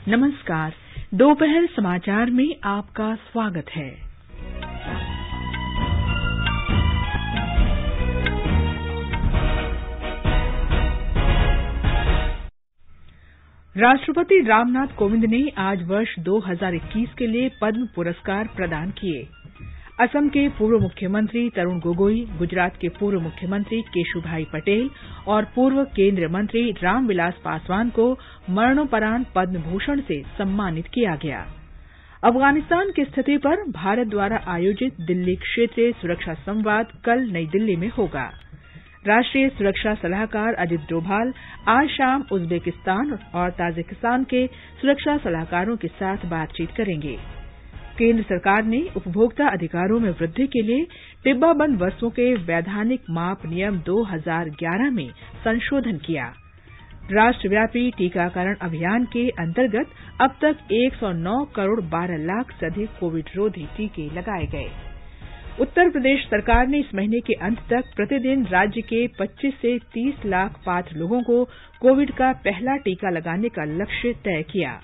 नमस्कार। दोपहर समाचार में आपका स्वागत है। राष्ट्रपति रामनाथ कोविंद ने आज वर्ष 2021 के लिए पद्म पुरस्कार प्रदान किए। असम के पूर्व मुख्यमंत्री तरुण गोगोई, गुजरात के पूर्व मुख्यमंत्री केशुभाई पटेल और पूर्व केंद्रीय मंत्री रामविलास पासवान को मरणोपरांत पद्म भूषण से सम्मानित किया गया। अफगानिस्तान की स्थिति पर भारत द्वारा आयोजित दिल्ली क्षेत्रीय सुरक्षा संवाद कल नई दिल्ली में होगा। राष्ट्रीय सुरक्षा सलाहकार अजित डोभाल आज शाम उज्बेकिस्तान और ताजिकिस्तान के सुरक्षा सलाहकारों के साथ बातचीत करेंगे। केंद्र सरकार ने उपभोक्ता अधिकारों में वृद्धि के लिए डिब्बाबंद वस्तुओं के वैधानिक माप नियम 2011 में संशोधन किया। राष्ट्रव्यापी टीकाकरण अभियान के अंतर्गत अब तक 109 करोड़ 12 लाख से अधिक कोविड रोधी टीके लगाए गए। उत्तर प्रदेश सरकार ने इस महीने के अंत तक प्रतिदिन राज्य के 25 से 30 लाख पात्र लोगों को कोविड का पहला टीका लगाने का लक्ष्य तय किया।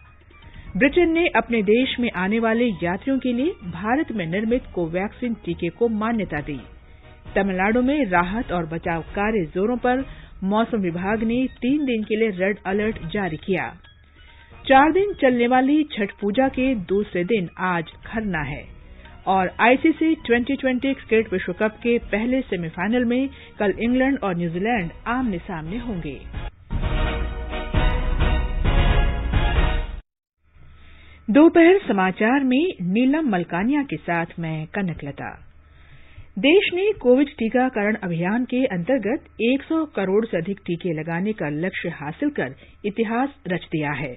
ब्रिटेन ने अपने देश में आने वाले यात्रियों के लिए भारत में निर्मित कोवैक्सीन टीके को मान्यता दी। तमिलनाडु में राहत और बचाव कार्य जोरों पर, मौसम विभाग ने 3 दिन के लिए रेड अलर्ट जारी किया। 4 दिन चलने वाली छठ पूजा के दूसरे दिन आज खरना है और आईसीसी 2020 क्रिकेट विश्व कप के पहले सेमीफाइनल में कल इंग्लैंड और न्यूजीलैंड आमने सामने होंगे। दोपहर समाचार में नीलम मलकानिया के साथ मैं कनकलता। देश ने कोविड टीकाकरण अभियान के अंतर्गत 100 करोड़ से अधिक टीके लगाने का लक्ष्य हासिल कर इतिहास रच दिया है।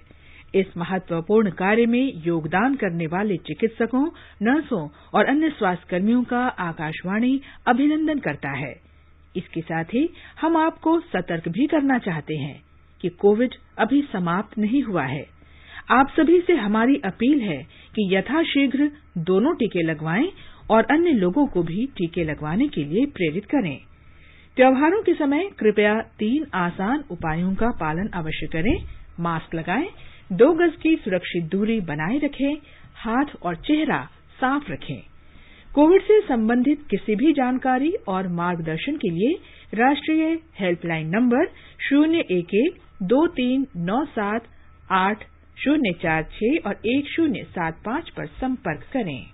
इस महत्वपूर्ण कार्य में योगदान करने वाले चिकित्सकों, नर्सों और अन्य स्वास्थ्यकर्मियों का आकाशवाणी अभिनंदन करता है। इसके साथ ही हम आपको सतर्क भी करना चाहते हैं कि कोविड अभी समाप्त नहीं हुआ है। आप सभी से हमारी अपील है कि यथाशीघ्र दोनों टीके लगवाएं और अन्य लोगों को भी टीके लगवाने के लिए प्रेरित करें। त्योहारों के समय कृपया 3 आसान उपायों का पालन अवश्य करें। मास्क लगाएं, 2 गज की सुरक्षित दूरी बनाए रखें, हाथ और चेहरा साफ रखें। कोविड से संबंधित किसी भी जानकारी और मार्गदर्शन के लिए राष्ट्रीय हेल्पलाइन नंबर 011-2397-8046 और 1075 पर संपर्क करें।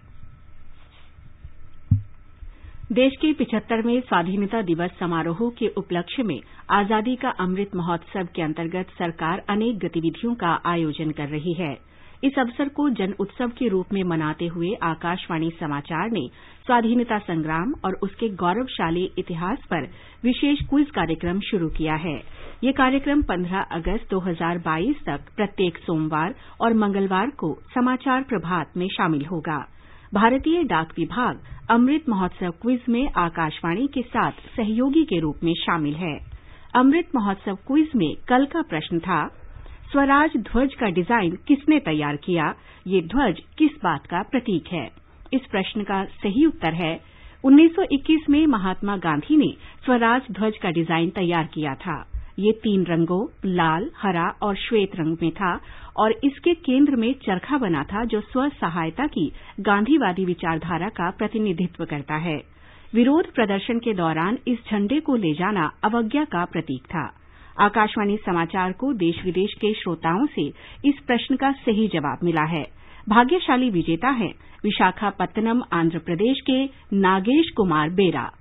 देश के 75वें स्वाधीनता दिवस समारोह के उपलक्ष्य में आजादी का अमृत महोत्सव के अंतर्गत सरकार अनेक गतिविधियों का आयोजन कर रही है। इस अवसर को जन उत्सव के रूप में मनाते हुए आकाशवाणी समाचार ने स्वाधीनता संग्राम और उसके गौरवशाली इतिहास पर विशेष क्विज कार्यक्रम शुरू किया है। ये कार्यक्रम 15 अगस्त 2022 तक प्रत्येक सोमवार और मंगलवार को समाचार प्रभात में शामिल होगा। भारतीय डाक विभाग अमृत महोत्सव क्विज में आकाशवाणी के साथ सहयोगी के रूप में शामिल है। अमृत महोत्सव क्विज में कल का प्रश्न था, स्वराज ध्वज का डिजाइन किसने तैयार किया? ये ध्वज किस बात का प्रतीक है? इस प्रश्न का सही उत्तर है 1921 में महात्मा गांधी ने स्वराज ध्वज का डिजाइन तैयार किया था। ये 3 रंगों लाल, हरा और श्वेत रंग में था और इसके केंद्र में चरखा बना था जो स्व सहायता की गांधीवादी विचारधारा का प्रतिनिधित्व करता है। विरोध प्रदर्शन के दौरान इस झंडे को ले जाना अवज्ञा का प्रतीक था। आकाशवाणी समाचार को देश विदेश के श्रोताओं से इस प्रश्न का सही जवाब मिला है। भाग्यशाली विजेता हैं विशाखापत्तनम आंध्र प्रदेश के नागेश कुमार बेरा।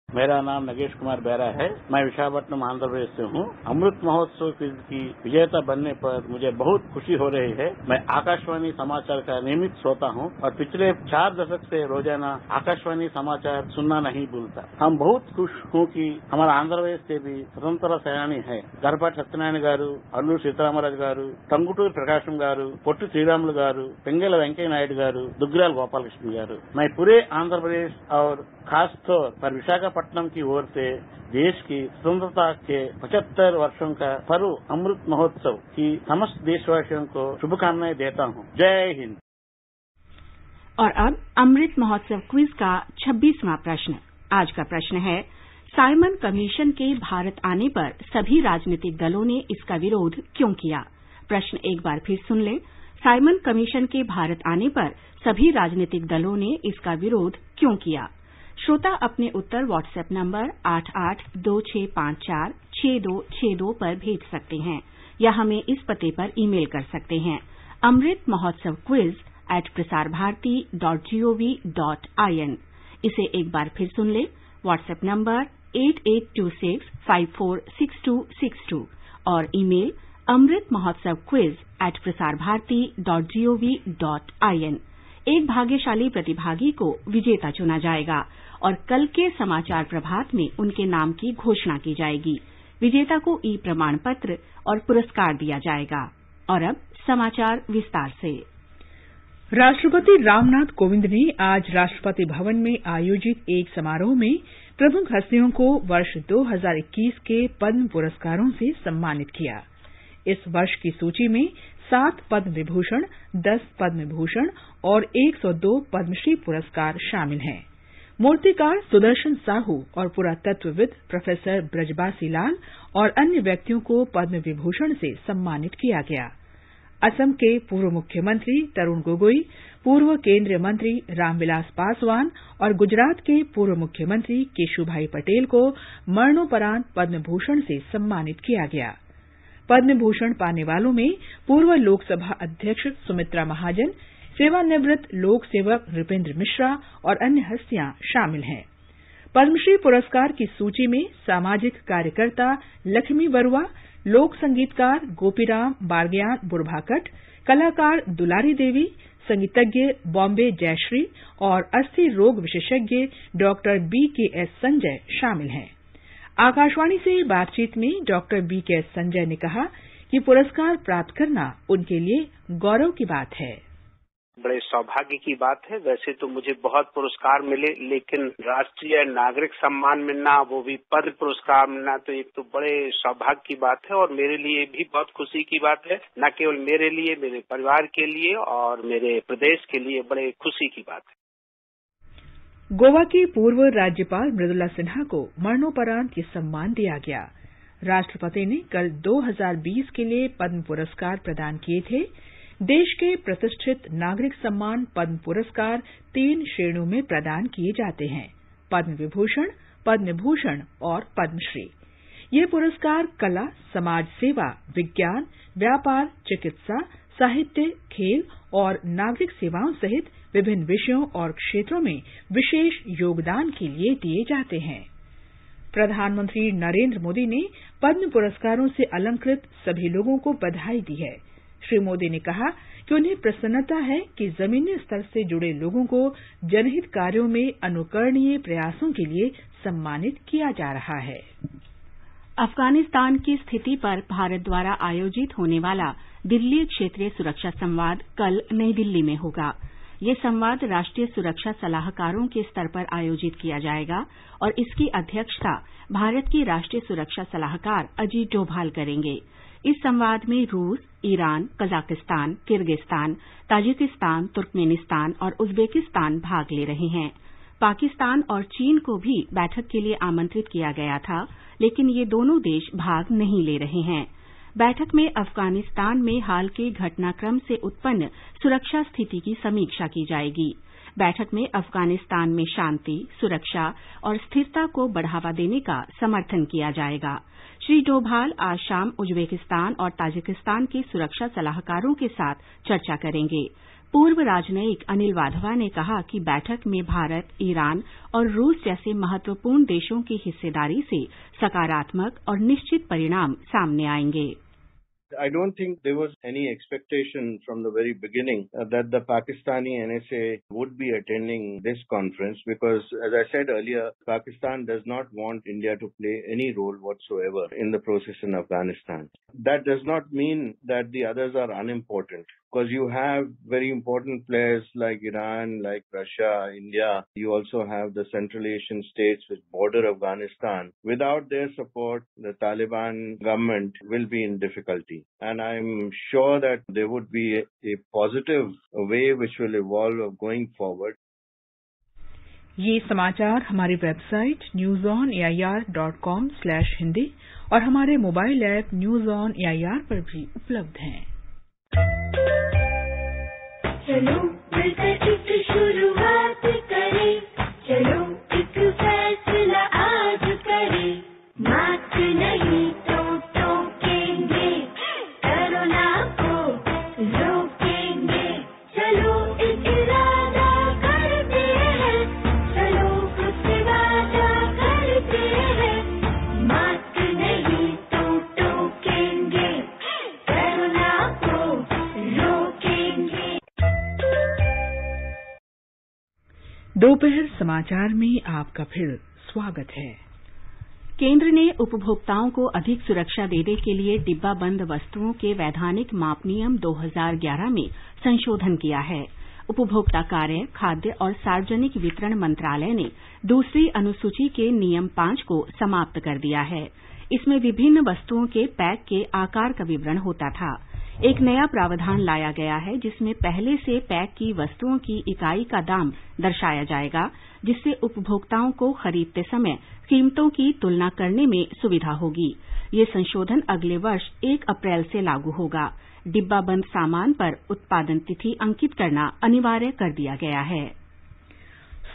मेरा नाम नगेश कुमार बेरा है। मैं विशाखापट्टनम आंध्र प्रदेश से हूँ। अमृत महोत्सव क्विज की विजेता बनने पर मुझे बहुत खुशी हो रही है। मैं आकाशवाणी समाचार का नियमित श्रोता हूँ और पिछले 4 दशक से रोजाना आकाशवाणी समाचार सुनना नहीं भूलता। हम बहुत खुश हूँ कि हमारा आंध्र प्रदेश से भी स्वतंत्र सेनानी है। गरपाటి సత్యనారాయణ గారు, అల్లూరి సీతారామరాజు గారు, టంగుటూరి ప్రకాశం గారు, పొట్టి శ్రీరాములు గారు, పెంగెల వెంకయ్య నాయుడు గారు, దుగ్గిరాల గోపాలకృష్ణ గారు। मैं पूरे आंध्र प्रदेश और खासतौर पर विशाखापट्टनम की ओर से देश की स्वतंत्रता के 75 वर्षों का पर्व अमृत महोत्सव की समस्त देशवासियों को शुभकामनाएं देता हूं। जय हिंद। और अब अमृत महोत्सव क्विज का 26वां प्रश्न। आज का प्रश्न है, साइमन कमीशन के भारत आने पर सभी राजनीतिक दलों ने इसका विरोध क्यों किया? प्रश्न एक बार फिर सुन लें। साइमन कमीशन के भारत आने पर सभी राजनीतिक दलों ने इसका विरोध क्यों किया? श्रोता अपने उत्तर व्हाट्सएप नंबर 8826546262 पर भेज सकते हैं या हमें इस पते पर ईमेल कर सकते हैं amritmahotsav@prasarbharati.gov.in। इसे एक बार फिर सुन लें। व्हाट्सएप नंबर 8826546262 और ईमेल amritmahotsavquiz@prasarbharati.gov.in। एक भाग्यशाली प्रतिभागी को विजेता चुना जाएगा और कल के समाचार प्रभात में उनके नाम की घोषणा की जाएगी। विजेता को ई प्रमाण पत्र और पुरस्कार दिया जाएगा। और अब समाचार विस्तार से। राष्ट्रपति रामनाथ कोविंद ने आज राष्ट्रपति भवन में आयोजित एक समारोह में प्रमुख हस्तियों को वर्ष 2021 के पद्म पुरस्कारों से सम्मानित किया। इस वर्ष की सूची में 7 पद्म विभूषण, 10 पद्म भूषण और 102 पद्मश्री पुरस्कार शामिल हैं। मूर्तिकार सुदर्शन साहू और पुरातत्वविद प्रोफेसर ब्रजबासी लाल और अन्य व्यक्तियों को पद्म विभूषण से सम्मानित किया गया। असम के पूर्व मुख्यमंत्री तरुण गोगोई, पूर्व केंद्रीय मंत्री रामविलास पासवान और गुजरात के पूर्व मुख्यमंत्री केशुभाई पटेल को मरणोपरांत पद्म भूषण से सम्मानित किया गया। पद्म भूषण पाने वालों में पूर्व लोकसभा अध्यक्ष सुमित्रा महाजन, सेवानिवृत्त लोक सेवक नृपेंद्र मिश्रा और अन्य हस्तियां शामिल हैं। पद्मश्री पुरस्कार की सूची में सामाजिक कार्यकर्ता लक्ष्मी बरुआ, लोक संगीतकार गोपीराम बारगयान बुरभाकट, कलाकार दुलारी देवी, संगीतज्ञ बॉम्बे जयश्री और अस्थि रोग विशेषज्ञ डॉक्टर BKS संजय शामिल हैं। आकाशवाणी से बातचीत में डॉक्टर BKS संजय ने कहा कि पुरस्कार प्राप्त करना उनके लिए गौरव की बात है। बड़े सौभाग्य की बात है। वैसे तो मुझे बहुत पुरस्कार मिले, लेकिन राष्ट्रीय नागरिक सम्मान मिलना, वो भी पद्म पुरस्कार मिलना, तो एक तो बड़े सौभाग्य की बात है और मेरे लिए भी बहुत खुशी की बात है। न केवल मेरे लिए, मेरे परिवार के लिए और मेरे प्रदेश के लिए बड़े खुशी की बात है। गोवा की पूर्व राज्यपाल मृदुला सिन्हा को मरणोपरांत ये सम्मान दिया गया। राष्ट्रपति ने कल 2020 के लिए पद्म पुरस्कार प्रदान किए थे। देश के प्रतिष्ठित नागरिक सम्मान पद्म पुरस्कार 3 श्रेणियों में प्रदान किए जाते हैं: पद्म विभूषण, पद्म भूषण और पद्मश्री। ये पुरस्कार कला, समाज सेवा, विज्ञान, व्यापार, चिकित्सा, साहित्य, खेल और नागरिक सेवाओं सहित विभिन्न विषयों और क्षेत्रों में विशेष योगदान के लिए दिए जाते हैं। प्रधानमंत्री नरेंद्र मोदी ने पद्म पुरस्कारों से अलंकृत सभी लोगों को बधाई दी है। श्री मोदी ने कहा कि उन्हें प्रसन्नता है कि जमीनी स्तर से जुड़े लोगों को जनहित कार्यों में अनुकरणीय प्रयासों के लिए सम्मानित किया जा रहा है। अफगानिस्तान की स्थिति पर भारत द्वारा आयोजित होने वाला दिल्ली क्षेत्रीय सुरक्षा संवाद कल नई दिल्ली में होगा। ये संवाद राष्ट्रीय सुरक्षा सलाहकारों के स्तर पर आयोजित किया जाएगा और इसकी अध्यक्षता भारत की राष्ट्रीय सुरक्षा सलाहकार अजीत डोभाल करेंगे। इस संवाद में रूस, Iran, Kazakhstan, Kyrgyzstan, Tajikistan, Turkmenistan और उज्बेकिस्तान भाग ले रहे हैं। पाकिस्तान और चीन को भी बैठक के लिए आमंत्रित किया गया था, लेकिन ये दोनों देश भाग नहीं ले रहे हैं। बैठक में अफगानिस्तान में हाल के घटनाक्रम से उत्पन्न सुरक्षा स्थिति की समीक्षा की जाएगी। बैठक में अफगानिस्तान में शांति, सुरक्षा और स्थिरता को बढ़ावा देने का समर्थन किया जाएगा। श्री डोभाल आज शाम उज्बेकिस्तान और ताजिकिस्तान के सुरक्षा सलाहकारों के साथ चर्चा करेंगे। पूर्व राजनयिक अनिल वाधवा ने कहा कि बैठक में भारत, ईरान और रूस जैसे महत्वपूर्ण देशों की हिस्सेदारी से सकारात्मक और निश्चित परिणाम सामने आएंगे। I don't think there was any expectation from the very beginning that the Pakistani NSA would be attending this conference because, as I said earlier, Pakistan does not want India to play any role whatsoever in the process in Afghanistan. That does not mean that the others are unimportant because you have very important players like Iran, like Russia, India. You also have the Central Asian states which border Afghanistan. Without their support, the Taliban government will be in difficulty. And I'm sure that there would be a positive way which will evolve going forward. ये समाचार हमारी website newsonair.com/hindi और हमारे mobile app news on AIR पर भी उपलब्ध हैं। चलो मिलकर एक शुरुआत करें, चलो एक फैसला आज करें, मास्क नहीं तो टोकेंगे, कोरोना को रोकेंगे, चलो एक इरादा करते हैं, चलो कुछ वादा करते हैं, मास्क नहीं तो टोकेंगे, कोरोना को रोकेंगे। दोपहर समाचार में आपका फिर स्वागत है। केंद्र ने उपभोक्ताओं को अधिक सुरक्षा देने के लिए डिब्बा बंद वस्तुओं के वैधानिक माप नियम 2011 में संशोधन किया है। उपभोक्ता कार्य, खाद्य और सार्वजनिक वितरण मंत्रालय ने दूसरी अनुसूची के नियम 5 को समाप्त कर दिया है। इसमें विभिन्न वस्तुओं के पैक के आकार का विवरण होता था। एक नया प्रावधान लाया गया है जिसमें पहले से पैक की वस्तुओं की इकाई का दाम दर्शाया जाएगा, जिससे उपभोक्ताओं को खरीदते समय कीमतों की तुलना करने में सुविधा होगी। ये संशोधन अगले वर्ष 1 अप्रैल से लागू होगा। डिब्बा बंद सामान पर उत्पादन तिथि अंकित करना अनिवार्य कर दिया गया है।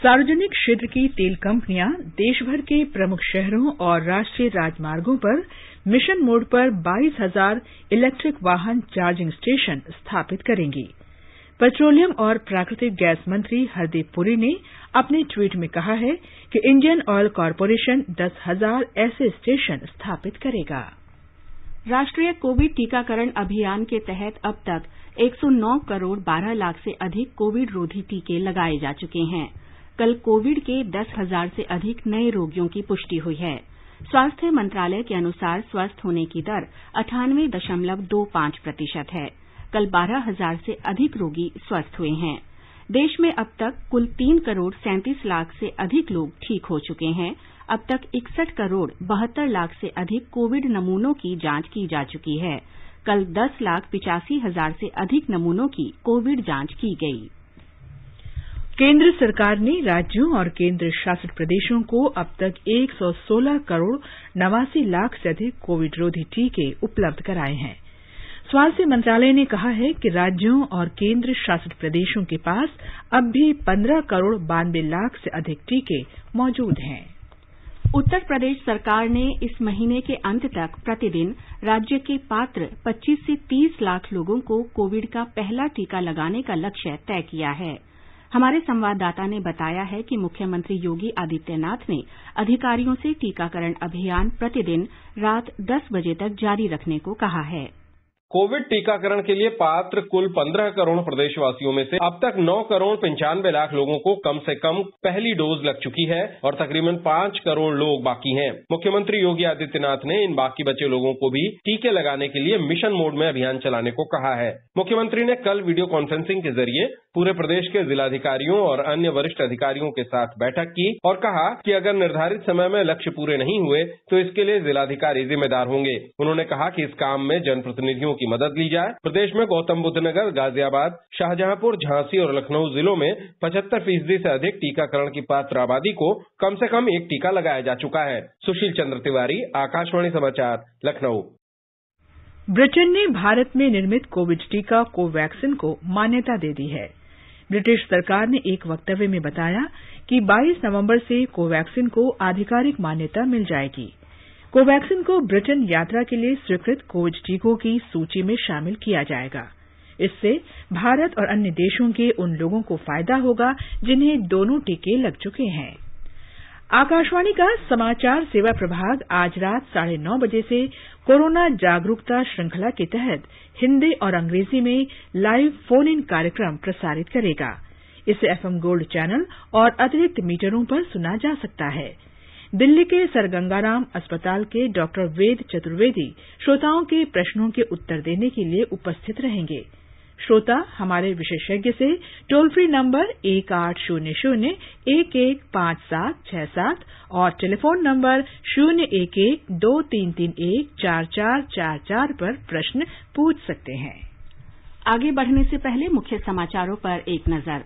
सार्वजनिक क्षेत्र की तेल कंपनियां देशभर के प्रमुख शहरों और राष्ट्रीय राजमार्गों पर मिशन मोड पर 22,000 इलेक्ट्रिक वाहन चार्जिंग स्टेशन स्थापित करेंगी। पेट्रोलियम और प्राकृतिक गैस मंत्री हरदीप पुरी ने अपने ट्वीट में कहा है कि इंडियन ऑयल कॉर्पोरेशन 10,000 ऐसे स्टेशन स्थापित करेगा। राष्ट्रीय कोविड टीकाकरण अभियान के तहत अब तक 109 करोड़ 12 लाख से अधिक कोविड रोधी टीके लगाए जा चुके हैं। कल कोविड के 10,000 से अधिक नए रोगियों की पुष्टि हुई है। स्वास्थ्य मंत्रालय के अनुसार स्वस्थ होने की दर 98.25% है। कल 12,000 से अधिक रोगी स्वस्थ हुए हैं। देश में अब तक कुल 3 करोड़ 37 लाख से अधिक लोग ठीक हो चुके हैं। अब तक 61 करोड़ 72 लाख से अधिक कोविड नमूनों की जांच की जा चुकी है। कल 10,85,000 से अधिक नमूनों की कोविड जांच की गई। केंद्र सरकार ने राज्यों और केंद्र शासित प्रदेशों को अब तक 116 करोड़ 89 लाख से अधिक कोविड रोधी टीके उपलब्ध कराए हैं। स्वास्थ्य मंत्रालय ने कहा है कि राज्यों और केंद्र शासित प्रदेशों के पास अब भी 15 करोड़ 92 लाख से अधिक टीके मौजूद हैं। उत्तर प्रदेश सरकार ने इस महीने के अंत तक प्रतिदिन राज्य के पात्र 25 से 30 लाख लोगों को कोविड का पहला टीका लगाने का लक्ष्य तय किया है। हमारे संवाददाता ने बताया है कि मुख्यमंत्री योगी आदित्यनाथ ने अधिकारियों से टीकाकरण अभियान प्रतिदिन रात 10 बजे तक जारी रखने को कहा है। कोविड टीकाकरण के लिए पात्र कुल 15 करोड़ प्रदेशवासियों में से अब तक 9 करोड़ 95 लाख लोगों को कम से कम पहली डोज लग चुकी है और तकरीबन 5 करोड़ लोग बाकी हैं। मुख्यमंत्री योगी आदित्यनाथ ने इन बाकी बचे लोगों को भी टीके लगाने के लिए मिशन मोड में अभियान चलाने को कहा है। मुख्यमंत्री ने कल वीडियो कॉन्फ्रेंसिंग के जरिए पूरे प्रदेश के जिलाधिकारियों और अन्य वरिष्ठ अधिकारियों के साथ बैठक की और कहा कि अगर निर्धारित समय में लक्ष्य पूरे नहीं हुए तो इसके लिए जिलाधिकारी जिम्मेदार होंगे। उन्होंने कहा कि इस काम में जनप्रतिनिधियों की मदद ली जाए। प्रदेश में गौतम बुद्ध नगर, गाजियाबाद, शाहजहांपुर, झांसी और लखनऊ जिलों में 75% से अधिक टीकाकरण की पात्र आबादी को कम से कम एक टीका लगाया जा चुका है। सुशील चंद्र तिवारी, आकाशवाणी समाचार, लखनऊ। ब्रिटेन ने भारत में निर्मित कोविड टीका कोवैक्सिन को मान्यता दे दी है। ब्रिटिश सरकार ने एक वक्तव्य में बताया कि 22 नवंबर से कोवैक्सिन को आधिकारिक मान्यता मिल जाएगी। कोवैक्सिन को ब्रिटेन यात्रा के लिए स्वीकृत कोविड टीकों की सूची में शामिल किया जाएगा। इससे भारत और अन्य देशों के उन लोगों को फायदा होगा जिन्हें दोनों टीके लग चुके हैं। आकाशवाणी का समाचार सेवा प्रभाग आज रात 9:30 बजे से कोरोना जागरूकता श्रृंखला के तहत हिंदी और अंग्रेजी में लाइव फोन इन कार्यक्रम प्रसारित करेगा। इसे एफएम गोल्ड चैनल और अतिरिक्त मीटरों पर सुना जा सकता है। दिल्ली के सर गंगाराम अस्पताल के डॉक्टर वेद चतुर्वेदी श्रोताओं के प्रश्नों के उत्तर देने के लिए उपस्थित रहेंगे। श्रोता हमारे विशेषज्ञ से टोल फ्री नंबर 1800-115767 और टेलीफोन नंबर 011-2331-4444 पर प्रश्न पूछ सकते हैं। आगे बढ़ने से पहले मुख्य समाचारों पर एक नजर।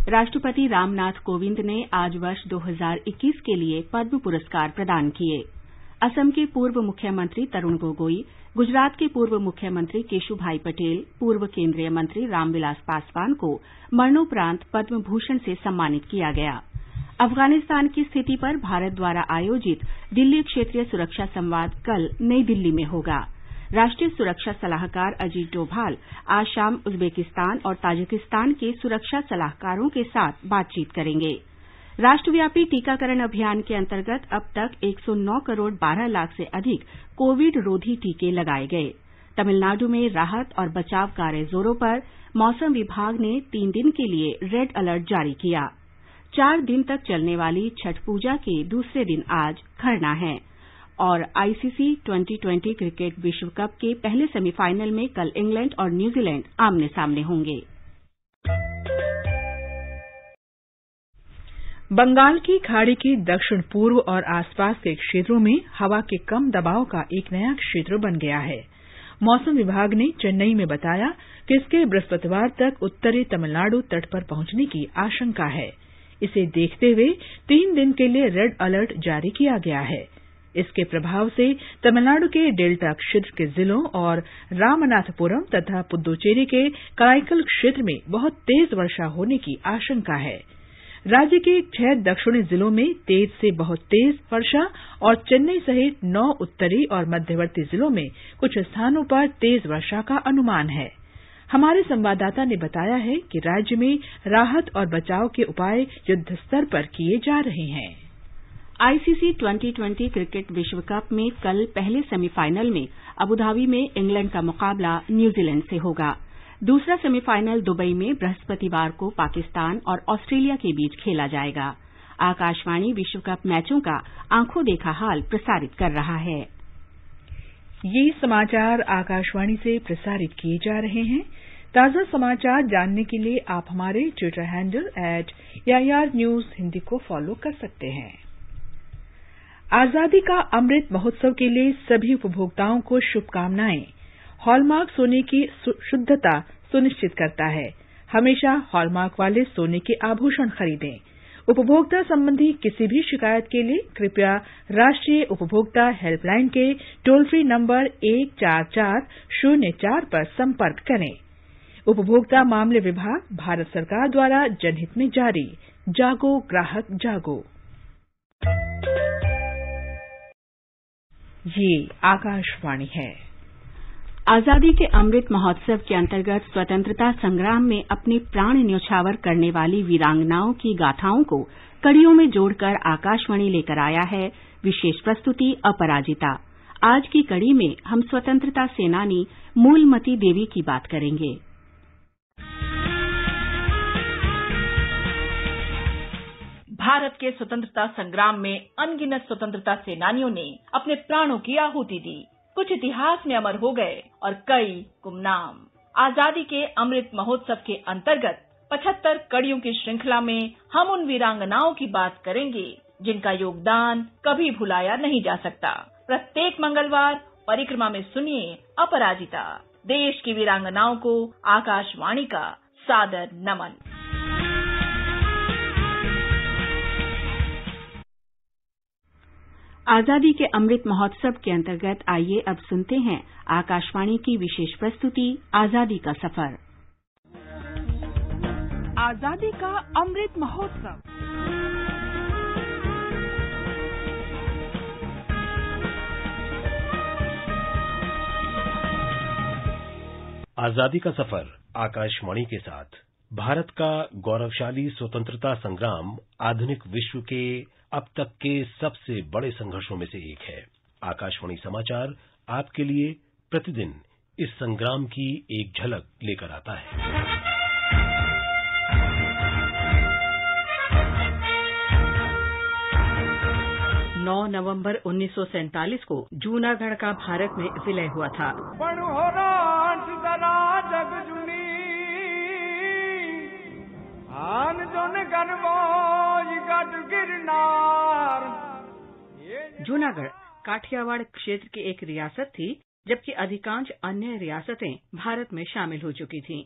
राष्ट्रपति रामनाथ कोविंद ने आज वर्ष 2021 के लिए पद्म पुरस्कार प्रदान किए। असम के पूर्व मुख्यमंत्री तरुण गोगोई, गुजरात के पूर्व मुख्यमंत्री केशुभाई पटेल, पूर्व केंद्रीय मंत्री रामविलास पासवान को मरणोपरांत पद्म भूषण से सम्मानित किया गया। अफगानिस्तान की स्थिति पर भारत द्वारा आयोजित दिल्ली क्षेत्रीय सुरक्षा संवाद कल नई दिल्ली में होगा। राष्ट्रीय सुरक्षा सलाहकार अजीत डोभाल आज शाम उज्बेकिस्तान और ताजिकिस्तान के सुरक्षा सलाहकारों के साथ बातचीत करेंगे। राष्ट्रव्यापी टीकाकरण अभियान के अंतर्गत अब तक 109 करोड़ 12 लाख से अधिक कोविड रोधी टीके लगाए गए। तमिलनाडु में राहत और बचाव कार्य जोरों पर। मौसम विभाग ने 3 दिन के लिए रेड अलर्ट जारी किया। 4 दिन तक चलने वाली छठ पूजा के दूसरे दिन आज खरना है और आईसीसी T20 क्रिकेट विश्व कप के पहले सेमीफाइनल में कल इंग्लैंड और न्यूजीलैंड आमने सामने होंगे। बंगाल की खाड़ी के दक्षिण पूर्व और आसपास के क्षेत्रों में हवा के कम दबाव का एक नया क्षेत्र बन गया है। मौसम विभाग ने चेन्नई में बताया कि इसके बृहस्पतिवार तक उत्तरी तमिलनाडु तट पर पहुंचने की आशंका है। इसे देखते हुए 3 दिन के लिए रेड अलर्ट जारी किया गया है। इसके प्रभाव से तमिलनाडु के डेल्टा क्षेत्र के जिलों और रामनाथपुरम तथा पुद्दुचेरी के कराईकल क्षेत्र में बहुत तेज वर्षा होने की आशंका है। राज्य के 6 दक्षिणी जिलों में तेज से बहुत तेज वर्षा और चेन्नई सहित 9 उत्तरी और मध्यवर्ती जिलों में कुछ स्थानों पर तेज वर्षा का अनुमान है। हमारे संवाददाता ने बताया है कि राज्य में राहत और बचाव के उपाय युद्ध स्तर पर किए जा रहे हैं। आईसीसी T20 क्रिकेट विश्व कप में कल पहले सेमीफाइनल में अबुधाबी में इंग्लैंड का मुकाबला न्यूजीलैंड से होगा। दूसरा सेमीफाइनल दुबई में बृहस्पतिवार को पाकिस्तान और ऑस्ट्रेलिया के बीच खेला जाएगा। आकाशवाणी विश्व कप मैचों का आंखों देखा हाल प्रसारित कर रहा है। ये समाचार आकाशवाणी से प्रसारित किए जा रहे हैं। ताजा समाचार जानने के लिए आप हमारे Twitter handle @AIR News Hindi को फॉलो कर सकते हैं। आजादी का अमृत महोत्सव के लिए सभी उपभोक्ताओं को शुभकामनाएं। हॉलमार्क सोने की शुद्धता सुनिश्चित करता है। हमेशा हॉलमार्क वाले सोने के आभूषण खरीदें। उपभोक्ता संबंधी किसी भी शिकायत के लिए कृपया राष्ट्रीय उपभोक्ता हेल्पलाइन के टोल फ्री नंबर 14404 पर संपर्क करें। उपभोक्ता मामले विभाग, भारत सरकार द्वारा जनहित में जारी। जागो ग्राहक जागो। ये आकाशवाणी है। आजादी के अमृत महोत्सव के अंतर्गत स्वतंत्रता संग्राम में अपने प्राण न्यौछावर करने वाली वीरांगनाओं की गाथाओं को कड़ियों में जोड़कर आकाशवाणी लेकर आया है विशेष प्रस्तुति अपराजिता। आज की कड़ी में हम स्वतंत्रता सेनानी मूलमती देवी की बात करेंगे। भारत के स्वतंत्रता संग्राम में अनगिनत स्वतंत्रता सेनानियों ने अपने प्राणों की आहुति दी। कुछ इतिहास में अमर हो गए और कई गुमनाम। आजादी के अमृत महोत्सव के अंतर्गत 75 कड़ियों की श्रृंखला में हम उन वीरांगनाओं की बात करेंगे जिनका योगदान कभी भुलाया नहीं जा सकता। प्रत्येक मंगलवार परिक्रमा में सुनिए अपराजिता, देश की वीरांगनाओं को आकाशवाणी का सादर नमन। आजादी के अमृत महोत्सव के अंतर्गत आइए अब सुनते हैं आकाशवाणी की विशेष प्रस्तुति आजादी का सफर। आजादी का अमृत महोत्सव। आजादी का सफर आकाशवाणी के साथ। भारत का गौरवशाली स्वतंत्रता संग्राम आधुनिक विश्व के अब तक के सबसे बड़े संघर्षों में से एक है। आकाशवाणी समाचार आपके लिए प्रतिदिन इस संग्राम की एक झलक लेकर आता है। 9 नवंबर 1947 को जूनागढ़ का भारत में विलय हुआ था। जूनागढ़ काठियावाड़ क्षेत्र की एक रियासत थी, जबकि अधिकांश अन्य रियासतें भारत में शामिल हो चुकी थीं।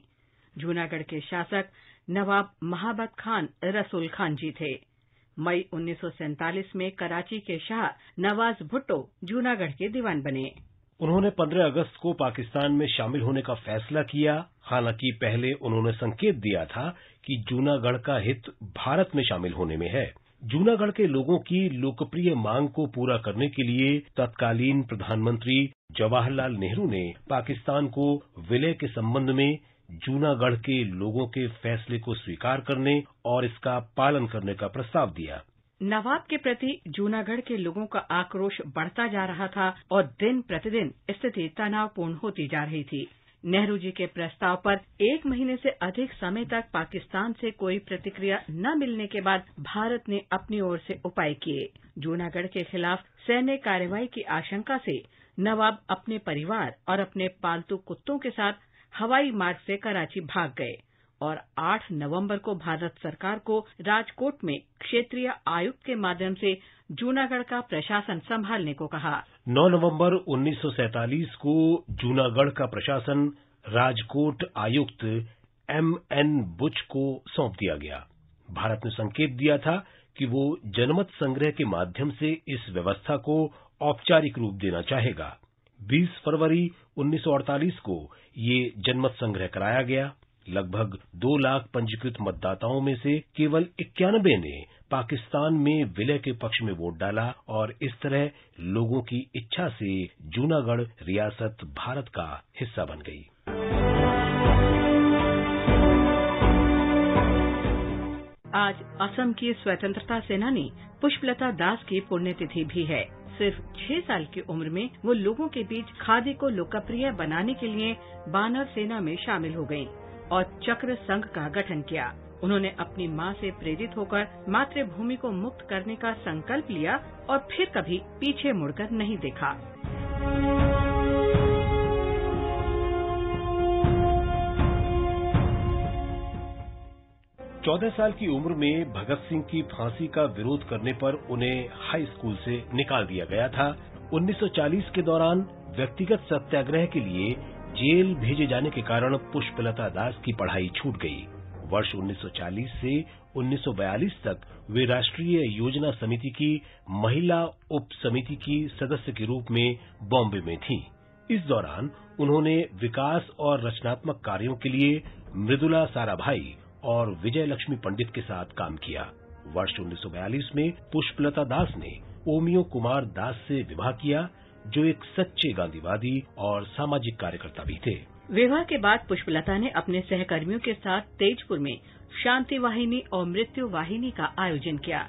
जूनागढ़ के शासक नवाब महाबत खान रसूल खान जी थे। मई 1947 में कराची के शाह नवाज भुट्टो जूनागढ़ के दीवान बने। उन्होंने 15 अगस्त को पाकिस्तान में शामिल होने का फैसला किया। हालांकि पहले उन्होंने संकेत दिया था कि जूनागढ़ का हित भारत में शामिल होने में है। जूनागढ़ के लोगों की लोकप्रिय मांग को पूरा करने के लिए तत्कालीन प्रधानमंत्री जवाहरलाल नेहरू ने पाकिस्तान को विलय के संबंध में जूनागढ़ के लोगों के फैसले को स्वीकार करने और इसका पालन करने का प्रस्ताव दिया। नवाब के प्रति जूनागढ़ के लोगों का आक्रोश बढ़ता जा रहा था और दिन प्रतिदिन स्थिति तनावपूर्ण होती जा रही थी। नेहरू जी के प्रस्ताव पर 1 महीने से अधिक समय तक पाकिस्तान से कोई प्रतिक्रिया न मिलने के बाद भारत ने अपनी ओर से उपाय किए। जूनागढ़ के खिलाफ सैन्य कार्रवाई की आशंका से नवाब अपने परिवार और अपने पालतू कुत्तों के साथ हवाई मार्ग से कराची भाग गए और 8 नवंबर को भारत सरकार को राजकोट में क्षेत्रीय आयुक्त के माध्यम से जूनागढ़ का प्रशासन संभालने को कहा। 9 नवंबर 1947 को जूनागढ़ का प्रशासन राजकोट आयुक्त M.N. बुच को सौंप दिया गया। भारत ने संकेत दिया था कि वो जनमत संग्रह के माध्यम से इस व्यवस्था को औपचारिक रूप देना चाहेगा। 20 फरवरी 1948 को ये जनमत संग्रह कराया गया। लगभग 2 लाख पंजीकृत मतदाताओं में से केवल 91 ने पाकिस्तान में विलय के पक्ष में वोट डाला और इस तरह लोगों की इच्छा से जूनागढ़ रियासत भारत का हिस्सा बन गई। आज असम की स्वतंत्रता सेनानी पुष्पलता दास की पुण्यतिथि भी है। सिर्फ 6 साल की उम्र में वो लोगों के बीच खादी को लोकप्रिय बनाने के लिए बानर सेना में शामिल हो गईं और चक्र संघ का गठन किया। उन्होंने अपनी मां से प्रेरित होकर मातृभूमि को मुक्त करने का संकल्प लिया और फिर कभी पीछे मुड़कर नहीं देखा। चौदह साल की उम्र में भगत सिंह की फांसी का विरोध करने पर उन्हें हाई स्कूल से निकाल दिया गया था। 1940 के दौरान व्यक्तिगत सत्याग्रह के लिए जेल भेजे जाने के कारण पुष्पलता दास की पढ़ाई छूट गई। वर्ष 1940 से 1942 तक वे राष्ट्रीय योजना समिति की महिला उप समिति की सदस्य के रूप में बॉम्बे में थीं। इस दौरान उन्होंने विकास और रचनात्मक कार्यों के लिए मृदुला साराभाई और विजय लक्ष्मी पंडित के साथ काम किया। वर्ष 1942 में पुष्पलता दास ने ओमियो कुमार दास से विवाह किया, जो एक सच्चे गांधीवादी और सामाजिक कार्यकर्ता भी थे। विवाह के बाद पुष्पलता ने अपने सहकर्मियों के साथ तेजपुर में शांति वाहिनी और मृत्यु वाहिनी का आयोजन किया।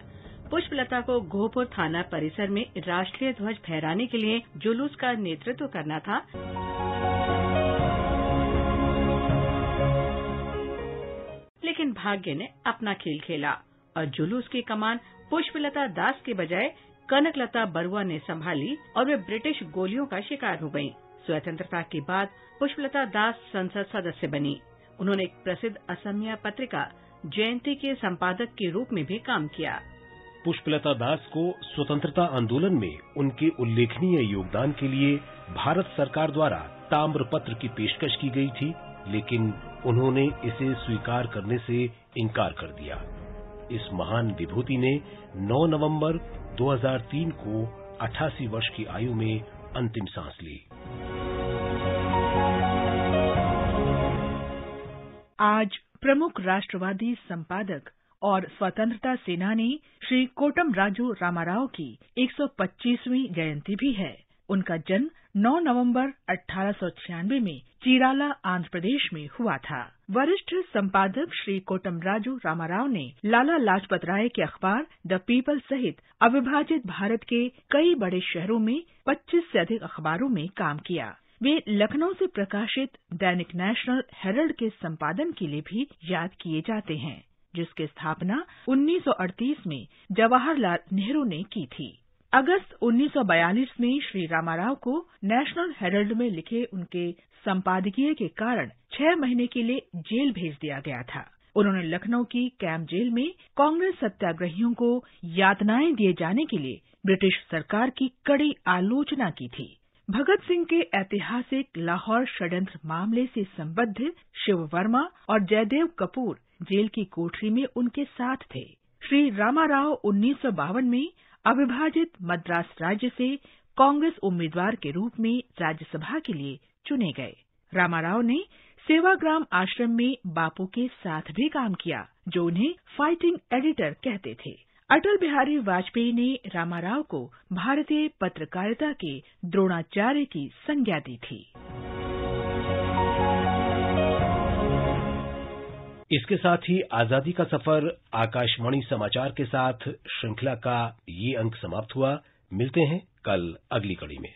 पुष्पलता को घोपुर थाना परिसर में राष्ट्रीय ध्वज फहराने के लिए जुलूस का नेतृत्व करना था। लेकिन भाग्य ने अपना खेल खेला और जुलूस की कमान पुष्पलता दास के बजाय कनकलता बरुआ ने संभाली और वे ब्रिटिश गोलियों का शिकार हो गईं। स्वतंत्रता के बाद पुष्पलता दास संसद सदस्य बनी। उन्होंने एक प्रसिद्ध असमिया पत्रिका जयंती के संपादक के रूप में भी काम किया। पुष्पलता दास को स्वतंत्रता आंदोलन में उनके उल्लेखनीय योगदान के लिए भारत सरकार द्वारा ताम्रपत्र की पेशकश की गई थी, लेकिन उन्होंने इसे स्वीकार करने से इनकार कर दिया। इस महान विभूति ने 9 नवंबर 2003 को 88 वर्ष की आयु में अंतिम सांस ली। आज प्रमुख राष्ट्रवादी संपादक और स्वतंत्रता सेनानी श्री कोटम राजू रामाराव की 125वीं जयंती भी है। उनका जन्म 9 नवंबर 1896 में चीराला, आंध्र प्रदेश में हुआ था। वरिष्ठ संपादक श्री कोटम राजू रामाराव ने लाला लाजपत राय के अखबार द पीपल सहित अविभाजित भारत के कई बड़े शहरों में 25 से अधिक अखबारों में काम किया। वे लखनऊ से प्रकाशित दैनिक नेशनल हेरल्ड के संपादन के लिए भी याद किए जाते हैं, जिसकी स्थापना 1938 में जवाहरलाल नेहरू ने की थी। अगस्त 1942 में श्री रामाराव को नेशनल हेरल्ड में लिखे उनके संपादकीय के कारण 6 महीने के लिए जेल भेज दिया गया था। उन्होंने लखनऊ की कैंप जेल में कांग्रेस सत्याग्रहियों को यातनाएं दिए जाने के लिए ब्रिटिश सरकार की कड़ी आलोचना की थी। भगत सिंह के ऐतिहासिक लाहौर षड्यंत्र मामले से संबद्ध शिव वर्मा और जयदेव कपूर जेल की कोठरी में उनके साथ थे। श्री रामाराव 1952 में अविभाजित मद्रास राज्य से कांग्रेस उम्मीदवार के रूप में राज्यसभा के लिए चुने गए। रामाराव ने सेवाग्राम आश्रम में बापू के साथ भी काम किया, जो उन्हें फाइटिंग एडिटर कहते थे। अटल बिहारी वाजपेयी ने रामाराव को भारतीय पत्रकारिता के द्रोणाचार्य की संज्ञा दी थी। इसके साथ ही आजादी का सफर आकाशवाणी समाचार के साथ श्रृंखला का ये अंक समाप्त हुआ। मिलते हैं कल अगली कड़ी में।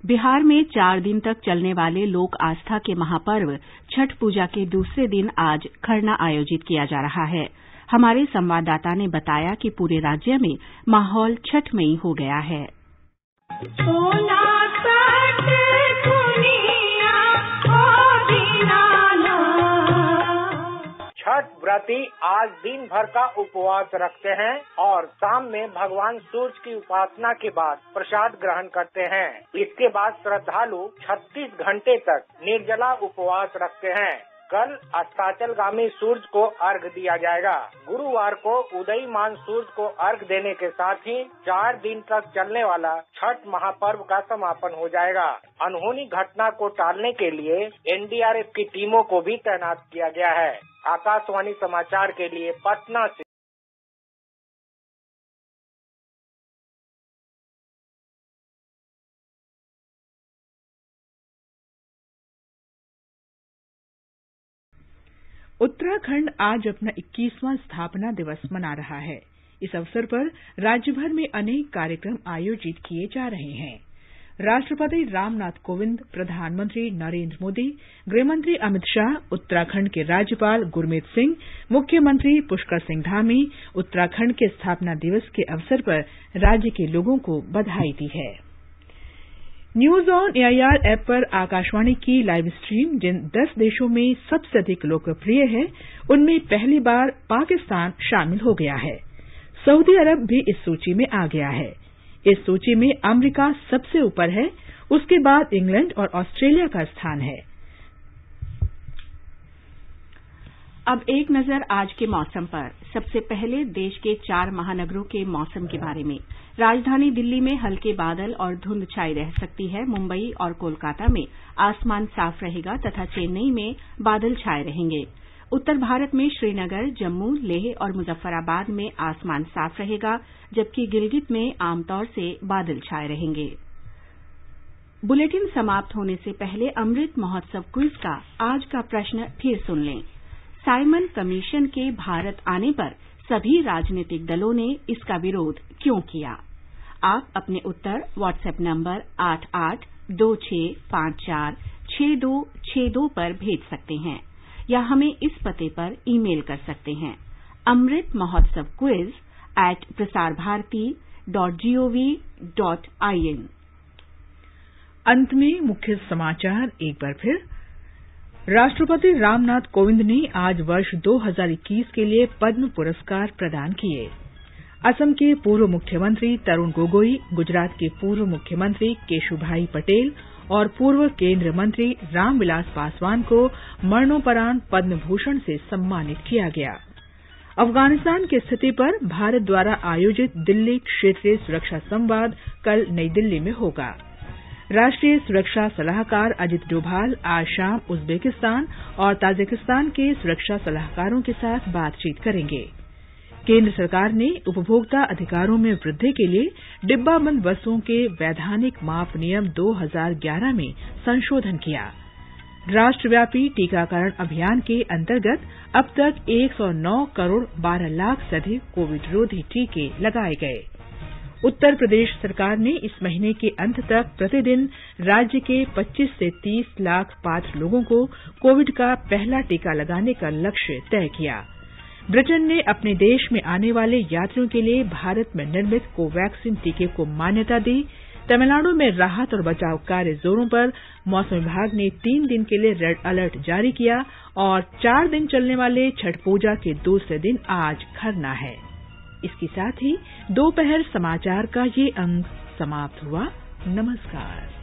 बिहार में 4 दिन तक चलने वाले लोक आस्था के महापर्व छठ पूजा के दूसरे दिन आज खरना आयोजित किया जा रहा है। हमारे संवाददाता ने बताया कि पूरे राज्य में माहौल छठमयी हो गया है। छठ व्रती आज दिन भर का उपवास रखते हैं और शाम में भगवान सूर्य की उपासना के बाद प्रसाद ग्रहण करते हैं। इसके बाद श्रद्धालु 36 घंटे तक निर्जला उपवास रखते हैं। कल अस्ताचलगामी सूर्य को अर्घ दिया जाएगा। गुरुवार को उदयमान सूर्य को अर्घ देने के साथ ही 4 दिन तक चलने वाला छठ महापर्व का समापन हो जाएगा। अनहोनी घटना को टालने के लिए एनडीआरएफ की टीमों को भी तैनात किया गया है। आकाशवाणी समाचार के लिए पटना से उत्तराखंड आज अपना 21वां स्थापना दिवस मना रहा है। इस अवसर पर राज्य भर में अनेक कार्यक्रम आयोजित किए जा रहे हैं। राष्ट्रपति रामनाथ कोविंद, प्रधानमंत्री नरेंद्र मोदी, गृहमंत्री अमित शाह, उत्तराखंड के राज्यपाल गुरमीत सिंह, मुख्यमंत्री पुष्कर सिंह धामी उत्तराखंड के स्थापना दिवस के अवसर पर राज्य के लोगों को बधाई दी है। न्यूज ऑन एआईआर ऐप पर आकाशवाणी की लाइव स्ट्रीम जिन 10 देशों में सबसे अधिक लोकप्रिय है, उनमें पहली बार पाकिस्तान शामिल हो गया है। सऊदी अरब भी इस सूची में आ गया है। इस सूची में अमेरिका सबसे ऊपर है, उसके बाद इंग्लैंड और ऑस्ट्रेलिया का स्थान है। अब एक नजर आज के मौसम पर। सबसे पहले देश के 4 महानगरों के मौसम के बारे में। राजधानी दिल्ली में हल्के बादल और धुंध छाई रह सकती है। मुंबई और कोलकाता में आसमान साफ रहेगा तथा चेन्नई में बादल छाए रहेंगे। उत्तर भारत में श्रीनगर, जम्मू, लेह और मुजफ्फराबाद में आसमान साफ रहेगा, जबकि गिलगित में आमतौर से बादल छाए रहेंगे। बुलेटिन समाप्त होने से पहले अमृत महोत्सव क्विज का आज का प्रश्न फिर सुन लें। साइमन कमीशन के भारत आने पर सभी राजनीतिक दलों ने इसका विरोध क्यों किया? आप अपने उत्तर व्हाट्सएप नंबर 8826546262 पर भेज सकते हैं या हमें इस पते पर ईमेल कर सकते हैं amritmahotsav@prasarbharati.gov.in। अंत में मुख्य समाचार एक बार फिर। राष्ट्रपति रामनाथ कोविंद ने आज वर्ष 2021 के लिए पद्म पुरस्कार प्रदान किए। असम के पूर्व मुख्यमंत्री तरुण गोगोई, गुजरात के पूर्व मुख्यमंत्री केशुभाई पटेल और पूर्व केंद्रीय मंत्री रामविलास पासवान को मरणोपरांत पद्म भूषण से सम्मानित किया गया। अफगानिस्तान की स्थिति पर भारत द्वारा आयोजित दिल्ली क्षेत्रीय सुरक्षा संवाद कल नई दिल्ली में होगा। राष्ट्रीय सुरक्षा सलाहकार अजित डोभाल आज शाम उज्बेकिस्तान और ताजिकिस्तान के सुरक्षा सलाहकारों के साथ बातचीत करेंगे। केंद्र सरकार ने उपभोक्ता अधिकारों में वृद्धि के लिए डिब्बाबंद वस्तुओं के वैधानिक माप नियम 2011 में संशोधन किया। राष्ट्रव्यापी टीकाकरण अभियान के अंतर्गत अब तक 109 करोड़ 12 लाख से अधिक कोविड रोधी टीके लगाए गए। उत्तर प्रदेश सरकार ने इस महीने के अंत तक प्रतिदिन राज्य के 25 से 30 लाख पात्र लोगों को कोविड का पहला टीका लगाने का लक्ष्य तय किया। ब्रिटेन ने अपने देश में आने वाले यात्रियों के लिए भारत में निर्मित कोवैक्सीन टीके को मान्यता दी। तमिलनाडु में राहत और बचाव कार्य जोरों पर। मौसम विभाग ने 3 दिन के लिए रेड अलर्ट जारी किया और 4 दिन चलने वाले छठ पूजा के दूसरे दिन आज खरना है। इसके साथ ही दोपहर समाचार का ये अंक समाप्त हुआ। नमस्कार।